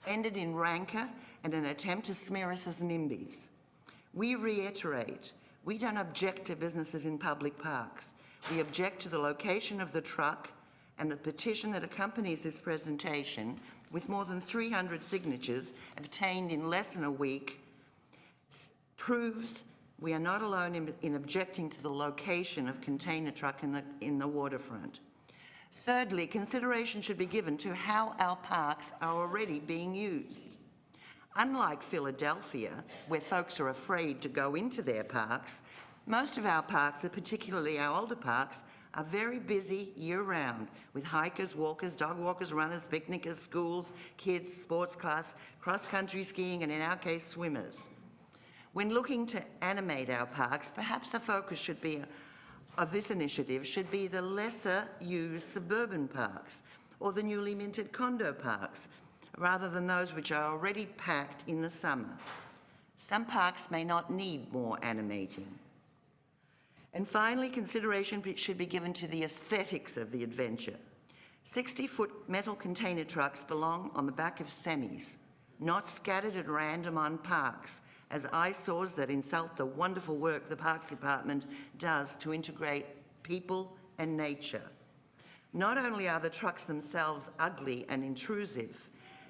ended in rancor and an attempt to smear us as NIMBYs. We reiterate, we don't object to businesses in public parks. We object to the location of the truck, and the petition that accompanies this presentation, with more than 300 signatures obtained in less than a week, proves we are not alone in objecting to the location of container truck in the waterfront. Thirdly, consideration should be given to how our parks are already being used. Unlike Philadelphia, where folks are afraid to go into their parks, most of our parks, particularly our older parks, are very busy year-round with hikers, walkers, dog walkers, runners, picnickers, schools, kids, sports class, cross-country skiing, and in our case, swimmers. When looking to animate our parks, perhaps the focus of this initiative should be the lesser-used suburban parks or the newly minted condo parks, rather than those which are already packed in the summer. Some parks may not need more animating. And finally, consideration should be given to the aesthetics of the adventure. 60-foot metal container trucks belong on the back of semis, not scattered at random on parks, as eyesores that insult the wonderful work the Parks Department does to integrate people and nature. Not only are the trucks themselves ugly and intrusive,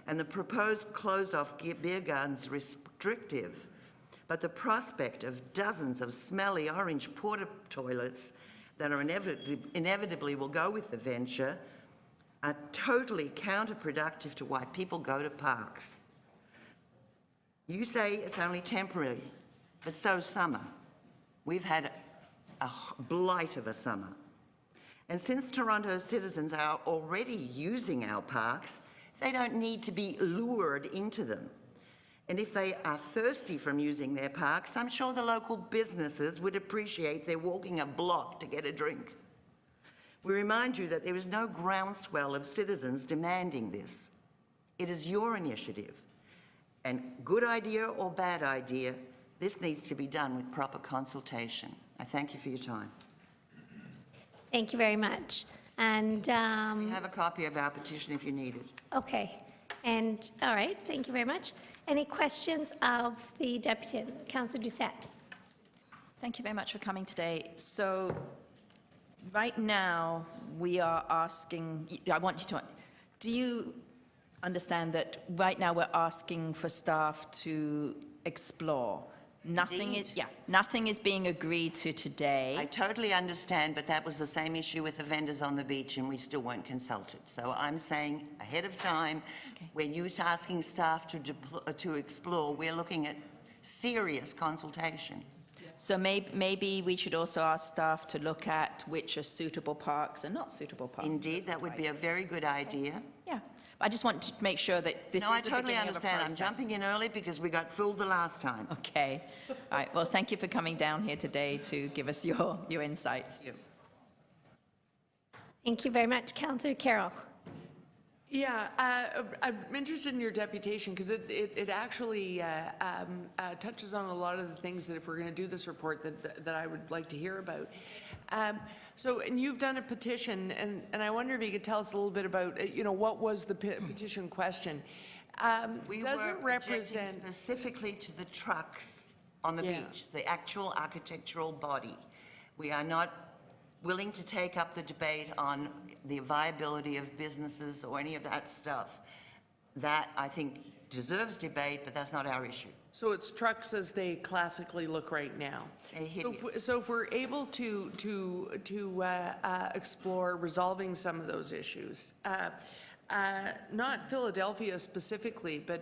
and the proposed closed-off beer gardens restrictive, but the prospect of dozens of smelly orange porta toilets that are inevitably will go with the venture are totally counterproductive to why people go to parks. You say it's only temporary, but so's summer. We've had a blight of a summer. And since Toronto citizens are already using our parks, they don't need to be lured into them. And if they are thirsty from using their parks, I'm sure the local businesses would appreciate their walking a block to get a drink. We remind you that there is no groundswell of citizens demanding this. It is your initiative. And good idea or bad idea, this needs to be done with proper consultation. I thank you for your time. Thank you very much. And We have a copy of our petition if you need it. okay. And all right, thank you very much. Any questions of the Deputy, Councillor Doucette? Thank you very much for coming today. So right now, we are asking, I want you to, do you understand that right now we're asking for staff to explore nothing is being agreed to today. I totally understand, but that was the same issue with the vendors on the beach, and we still weren't consulted. So I'm saying ahead of time, when you're asking staff to explore, we're looking at serious consultation. So maybe we should also ask staff to look at which are suitable parks and not suitable parks. Indeed, that would be a very good idea. Yeah, I just want to make sure that this No, is I the totally beginning of a understand. I'm process. jumping in early because we got fooled the last time. Okay. All right. Well, thank you for coming down here today to give us your insights. Thank you very much. Councillor Carroll. Yeah, I'm interested in your deputation because it actually touches on a lot of the things that if we're going to do this report that I would like to hear about. And you've done a petition, and I wonder if you could tell us a little bit about, what was the petition question? We Does were it represent? objecting specifically to the trucks on the beach, the actual architectural body. We are not willing to take up the debate on the viability of businesses or any of that stuff. That, I think, deserves debate, but that's not our issue. So it's trucks as they classically look right now. They're hideous. So if we're able to explore resolving some of those issues, not Philadelphia specifically, but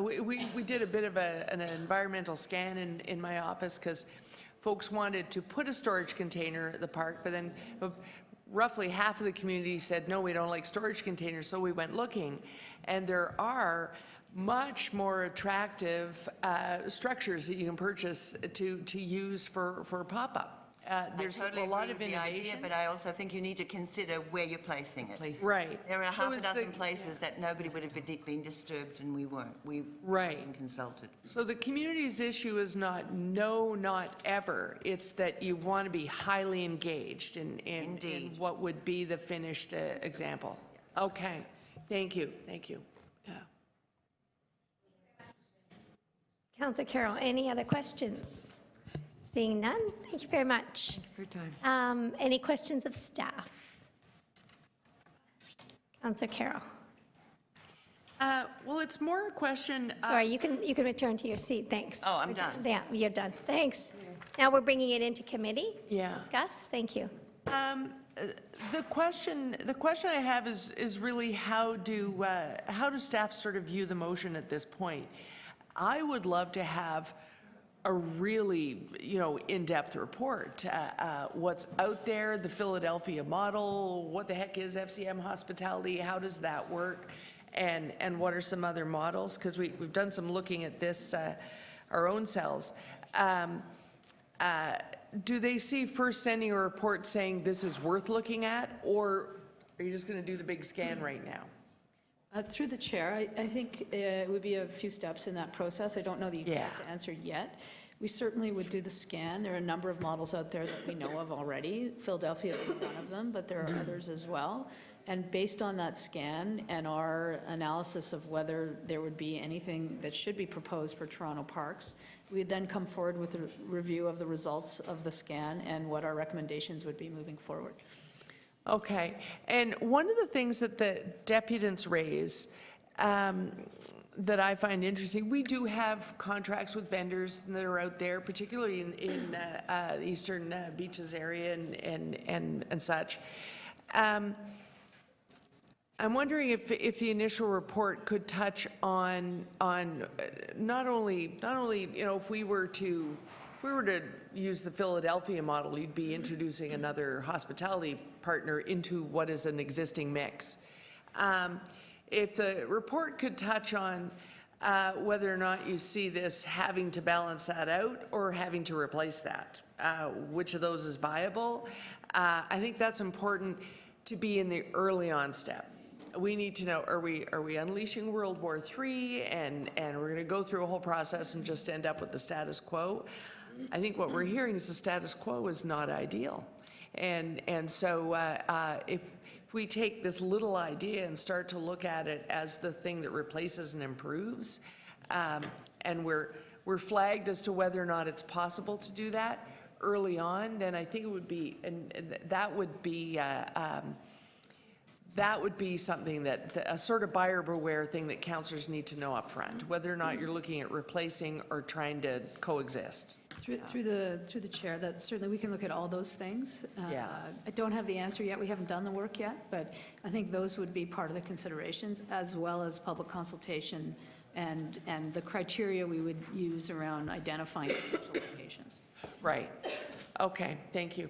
we did a bit of an environmental scan in my office because folks wanted to put a storage container at the park, but then roughly half of the community said, no, we don't like storage containers, so we went looking. And there are much more attractive structures that you can purchase to use for pop-up. There's I totally a lot agree of with the idea, innovation. but I also think you need to consider where you're placing it. Right. There are So half a is the- dozen places that nobody would have been disturbed, and we weren't. We Right. wasn't consulted. So the community's issue is not no, not ever. It's that you want to be highly engaged in Indeed. what would be the finished example. Okay, thank you, thank you. Yeah. Councillor Carroll, any other questions? Seeing none, thank you very much. For time. Any questions of staff? Councillor Carroll. Well, it's more a question. Sorry, you can return to your seat, thanks. Oh, I'm done. Yeah, you're done, thanks. Now we're bringing it into committee to Yeah. discuss, thank you. The question I have is really how do staff sort of view the motion at this point? I would love to have a really, in-depth report. What's out there, the Philadelphia model, what the heck is FCM hospitality, how does that work, and what are some other models? Because we've done some looking at this our own selves. Do they see first sending a report saying this is worth looking at, or are you just going to do the big scan right now? Through the chair, I think it would be a few steps in that process. I don't know the exact answer yet. We certainly would do the scan. There are a number of models out there that we know of already. Philadelphia is one of them, but there are others as well. And based on that scan and our analysis of whether there would be anything that should be proposed for Toronto parks, we would then come forward with a review of the results of the scan and what our recommendations would be moving forward. Okay, and one of the things that the deputants raise that I find interesting, we do have contracts with vendors that are out there, particularly in the Eastern Beaches area and such. I'm wondering if the initial report could touch on not only if we were to use the Philadelphia model, you'd be introducing another hospitality partner into what is an existing mix. If the report could touch on whether or not you see this having to balance that out or having to replace that, which of those is viable, I think that's important to be in the early on step. We need to know, are we unleashing World War III and we're going to go through a whole process and just end up with the status quo? I think what we're hearing is the status quo is not ideal. And so if we take this little idea and start to look at it as the thing that replaces and improves, and we're flagged as to whether or not it's possible to do that early on, then I think it would be, and that would be that would be something a sort of buyer beware thing that councillors need to know up front, whether or not you're looking at replacing or trying to coexist. Through the chair, that certainly we can look at all those things. Yeah. I don't have the answer yet. We haven't done the work yet, but I think those would be part of the considerations, as well as public consultation and the criteria we would use around identifying potential locations. Right. Okay, thank you.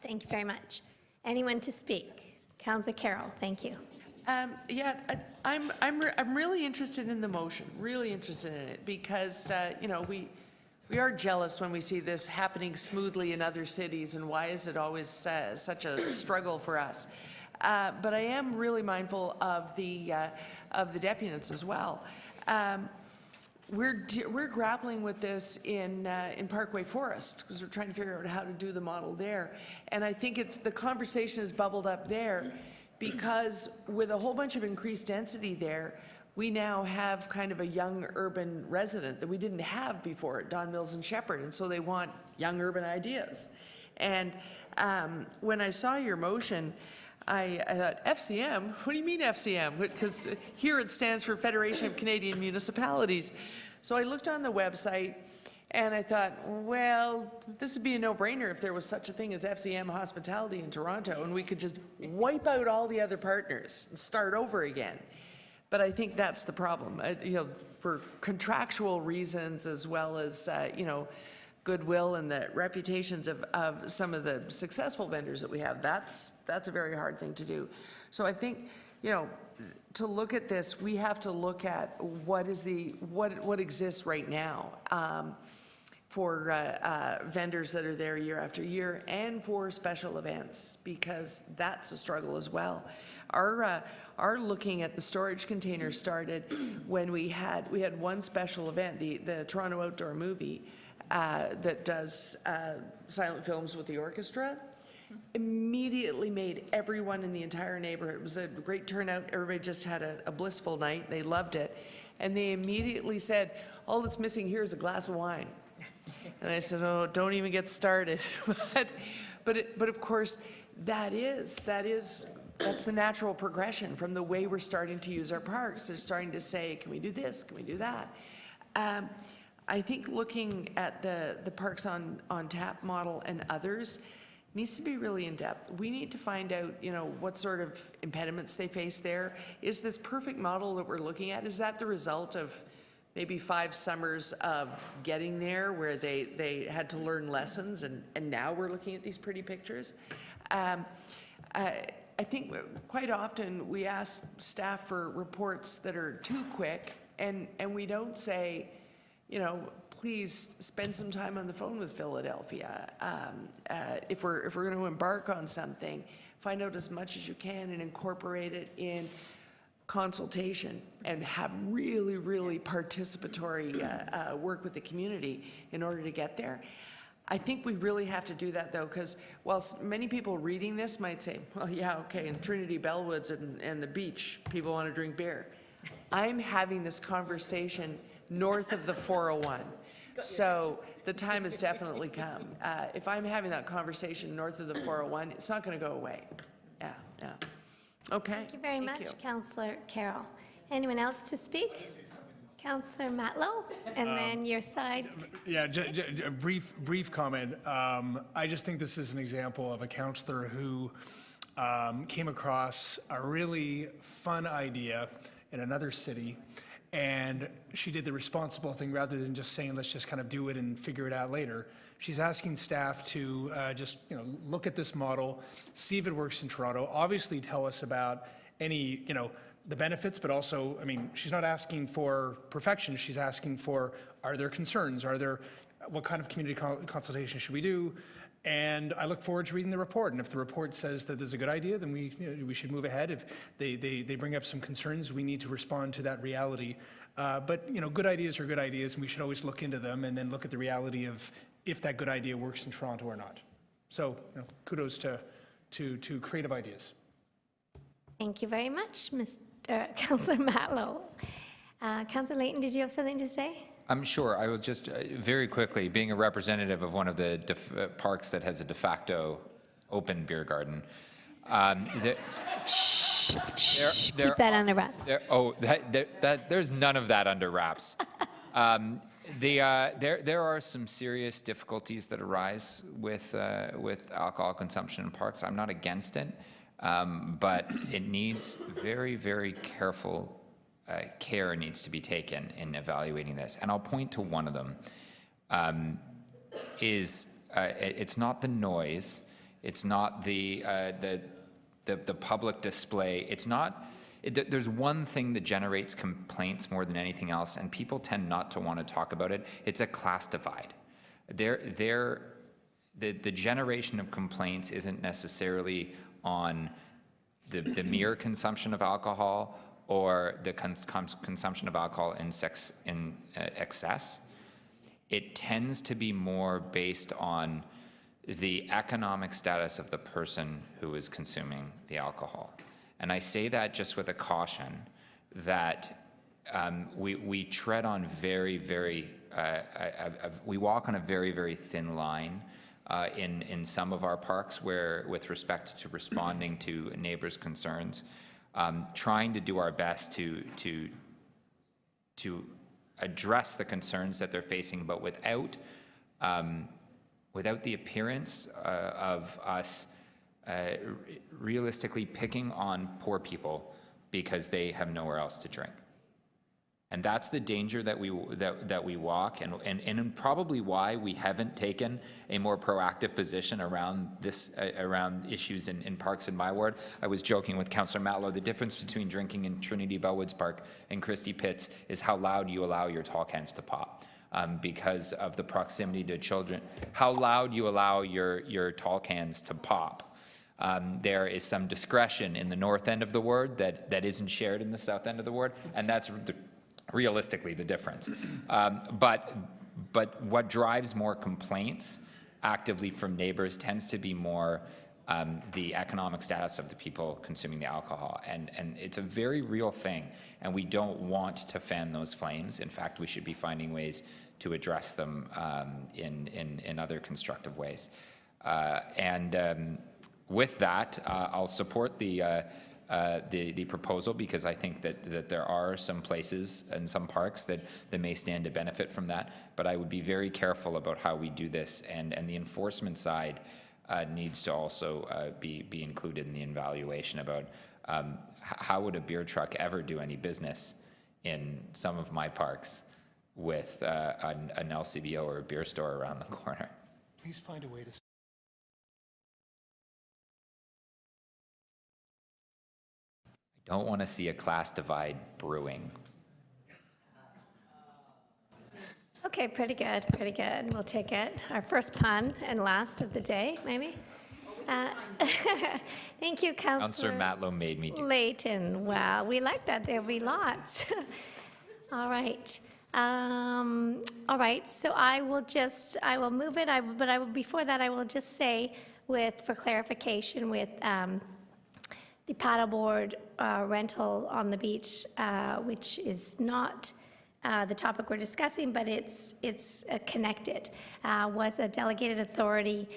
Thank you very much. Anyone to speak? Councillor Carroll, thank you. Yeah, I'm really interested in the motion, really interested in it, because, you know, we are jealous when we see this happening smoothly in other cities, and why is it always such a struggle for us? But I am really mindful of the deputants as well. We're grappling with this in Parkway Forest, because we're trying to figure out how to do the model there. And I think the conversation has bubbled up there, because with a whole bunch of increased density there, we now have kind of a young urban resident that we didn't have before at Don Mills and Shepherd, and so they want young urban ideas. And when I saw your motion, I thought, FCM? What do you mean FCM? Because here it stands for Federation of Canadian Municipalities. So I looked on the website, and I thought, well, this would be a no-brainer if there was such a thing as FCM Hospitality in Toronto, and we could just wipe out all the other partners and start over again. But I think that's the problem. You know, for contractual reasons, as well as, you know, goodwill and the reputations of some of the successful vendors that we have, that's a very hard thing to do. So I think, you know, to look at this, we have to look at what exists right now for vendors that are there year after year, and for special events, because that's a struggle as well. Our looking at the storage containers started when we had one special event, the Toronto Outdoor Movie, that does silent films with the orchestra, immediately made everyone in the entire neighborhood. It was a great turnout. Everybody just had a blissful night. They loved it. And they immediately said, all that's missing here is a glass of wine. And I said, oh, don't even get started. but of course, that's the natural progression from the way we're starting to use our parks. They're starting to say, can we do this? Can we do that? I think looking at the Parks on Tap model and others needs to be really in depth. We need to find out, you know, what sort of impediments they face there. Is this perfect model that we're looking at, is that the result of maybe 5 summers of getting there, where they had to learn lessons, and now we're looking at these pretty pictures? I think quite often we ask staff for reports that are too quick, and we don't say, you know, please spend some time on the phone with Philadelphia. If we're going to embark on something, find out as much as you can and incorporate it in consultation, and have really, really participatory work with the community in order to get there. I think we really have to do that, though, because whilst many people reading this might say, well, yeah, okay, in Trinity Bellwoods and the beach, people want to drink beer. I'm having this conversation north of the 401. So the time has definitely come. If I'm having that conversation north of the 401, it's not going to go away. Yeah. Okay. Thank you very much, Councillor Carroll. Anyone else to speak? Councillor Matlow, and then your side. Yeah, a brief comment. I just think this is an example of a councillor who came across a really fun idea in another city, and she did the responsible thing rather than just saying, let's just kind of do it and figure it out later. She's asking staff to just, you know, look at this model, see if it works in Toronto, obviously tell us about any, you know, the benefits, but also, I mean, she's not asking for perfection. She's asking for, are there concerns? What kind of community consultation should we do? And I look forward to reading the report. And if the report says that there's a good idea, then we should move ahead. If they bring up some concerns, we need to respond to that reality. But, you know, good ideas are good ideas, and we should always look into them and then look at the reality of if that good idea works in Toronto or not. So, you know, kudos to creative ideas. Thank you very much, Councillor Matlow. Councillor Layton, did you have something to say? I'm sure. I will just very quickly, being a representative of one of the parks that has a de facto open beer garden, There- Keep that under wraps. There's none of that under wraps. There are some serious difficulties that arise with alcohol consumption in parks. I'm not against it, but it needs very, very careful care needs to be taken in evaluating this. And I'll point to one of them. It's not the noise, it's not the public display. It's not. There's one thing that generates complaints more than anything else, and people tend not to want to talk about it. It's a class divide. The generation of complaints isn't necessarily on the mere consumption of alcohol or the consumption of alcohol in excess. It tends to be more based on the economic status of the person who is consuming the alcohol. And I say that just with a caution that we tread on we walk on a very, very thin line in some of our parks where, with respect to responding to neighbors' concerns, trying to do our best to address the concerns that they're facing, but without the appearance of us realistically picking on poor people because they have nowhere else to drink. And that's the danger that we walk, and probably why we haven't taken a more proactive position around issues in parks in my ward. I was joking with Councillor Matlow, the difference between drinking in Trinity Bellwoods Park and Christie Pitts is how loud you allow your tall cans to pop. Because of the proximity to children, how loud you allow your tall cans to pop. There is some discretion in the north end of the ward that isn't shared in the south end of the ward, and that's realistically the difference. But what drives more complaints actively from neighbors tends to be more the economic status of the people consuming the alcohol. And it's a very real thing, and we don't want to fan those flames. In fact, we should be finding ways to address them in other constructive ways. With that, I'll support the proposal because I think that there are some places and some parks that may stand to benefit from that. But I would be very careful about how we do this, and the enforcement side needs to also be included in the evaluation about how would a beer truck ever do any business in some of my parks with an LCBO or a beer store around the corner. Please find a way to. I don't want to see a class divide brewing. Okay, pretty good, pretty good. We'll take it. Our first pun and last of the day, maybe. Thank you, Councillor Matlow made me do. Layton. Wow, we like that. There'll be lots. All right. All right. So I will move it. Before that, I will just say, for clarification, with the paddleboard rental on the beach, which is not the topic we're discussing, but it's connected, was a delegated authority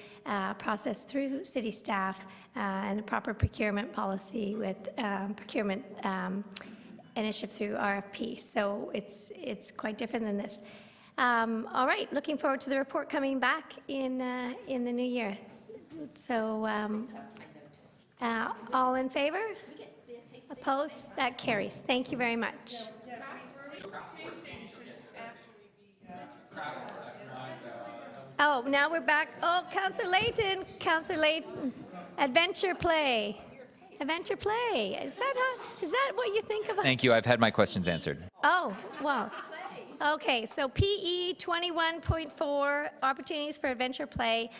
process through city staff and a proper procurement policy with procurement initiative through RFP. So it's quite different than this. All right, looking forward to the report coming back in the new year. So all in favor? Opposed? That carries. Thank you very much. Oh, now we're back. Oh, Councillor Layton, Adventure Play. Adventure Play. Is that what you think of? Thank you. I've had my questions answered. Oh, well. Okay, so PE 21.4, opportunities for adventure play.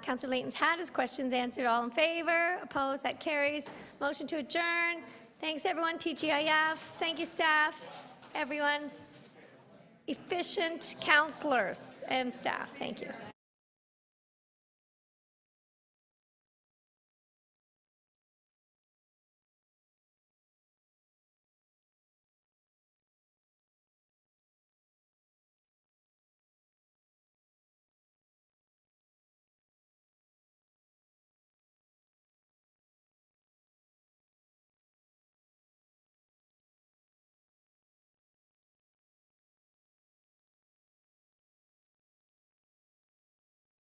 Councillor Layton's had his questions answered. All in favor? Opposed? That carries. Motion to adjourn. Thanks, everyone. TGIF. Thank you, staff. Everyone. Efficient councillors and staff. Thank you.